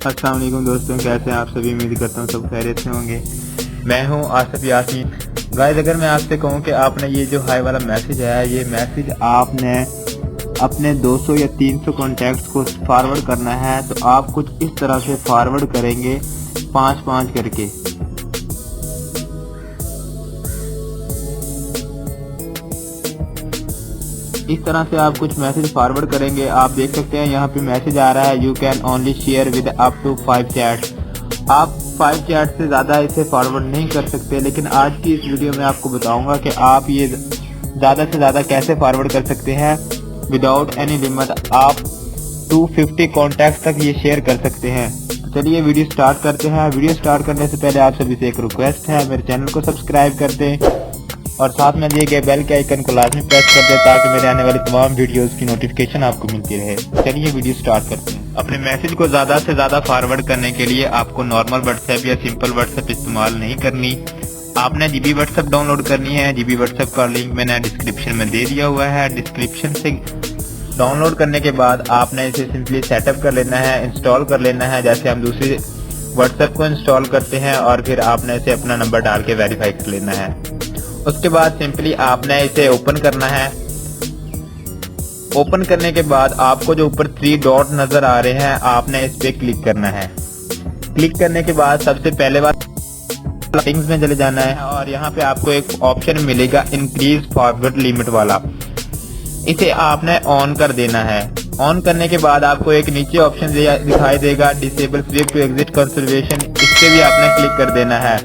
अस्सलाम वालेकुम दोस्तों, कैसे हैं आप सभी। उम्मीद करता हूँ सब खैरियत से होंगे। मैं हूँ आसिफ यासीन। गाइस, अगर मैं आपसे कहूँ कि आपने ये जो हाई वाला मैसेज है, ये मैसेज आपने अपने 200 या 300 कॉन्टैक्ट्स को फॉरवर्ड करना है, तो आप कुछ इस तरह से फॉरवर्ड करेंगे 5-5 करके। इस तरह से आप कुछ मैसेज फॉरवर्ड करेंगे। आप देख सकते हैं यहाँ पे मैसेज आ रहा है, you can only share with up to 5 chats. आप 5 चैट से ज़्यादा इसे फॉरवर्ड नहीं कर सकते, लेकिन आज की इस वीडियो में आपको बताऊंगा कि आप ये ज़्यादा से ज़्यादा कैसे फॉरवर्ड कर सकते हैं विदाउट एनी लिमिट। आप 250 कॉन्टैक्ट तक ये शेयर कर सकते हैं। तो चलिए वीडियो स्टार्ट करते हैं। वीडियो स्टार्ट करने से पहले आप सभी से एक रिक्वेस्ट है, मेरे चैनल को सब्सक्राइब कर दें और साथ में दिए गए बेल के आइकन को लाजमी प्रेस कर दें ताकि मेरे आने वाली तमाम वीडियोस की नोटिफिकेशन आपको मिलती रहे। चलिए वीडियो स्टार्ट करते हैं। अपने मैसेज को ज़्यादा से ज़्यादा फॉरवर्ड करने के लिए आपको नॉर्मल व्हाट्सएप या सिंपल व्हाट्सएप इस्तेमाल नहीं करनी। आपने जीबी व्हाट्सएप डाउनलोड करनी है। जीबी व्हाट्सएप का लिंक मैंने डिस्क्रिप्शन में दे दिया हुआ है। डिस्क्रिप्शन से डाउनलोड करने के बाद आपने इसे सिंपली सेटअप कर लेना है, इंस्टॉल कर लेना है, जैसे हम दूसरे व्हाट्सएप को इंस्टॉल करते हैं, और फिर आपने इसे अपना नंबर डाल के वेरीफाई कर लेना है। उसके बाद सिंपली आपने इसे ओपन करना है। ओपन करने के बाद आपको जो ऊपर 3 डॉट नजर आ रहे हैं, आपने इस पे क्लिक करना है। क्लिक करने के बाद सबसे पहले बार सेटिंग्स में चले जाना है और यहाँ पे आपको एक ऑप्शन मिलेगा इंक्रीज फॉरवर्ड लिमिट वाला। इसे आपने ऑन कर देना है। ऑन करने के बाद आपको एक नीचे ऑप्शन दिखाई देगा disable swift to exit consideration. इस पे भी आपने क्लिक कर देना है।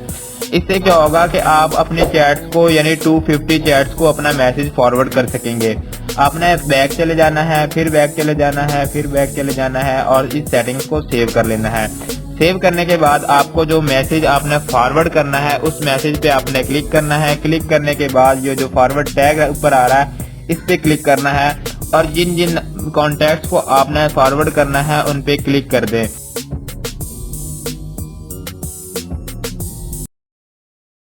इससे क्या होगा कि आप अपने चैट्स को यानी 250 चैट्स को अपना मैसेज फॉरवर्ड कर सकेंगे। आपने बैक चले जाना है, फिर बैक चले जाना है, फिर बैक चले जाना है और इस सेटिंग्स को सेव कर लेना है। सेव करने के बाद आपको जो मैसेज आपने फॉरवर्ड करना है उस मैसेज पे आपने क्लिक करना है। क्लिक करने के बाद ये जो फॉरवर्ड टैग ऊपर आ रहा है इस पे क्लिक करना है और जिन जिन कॉन्टैक्ट्स को आपने फॉरवर्ड करना है उन पे क्लिक कर दें।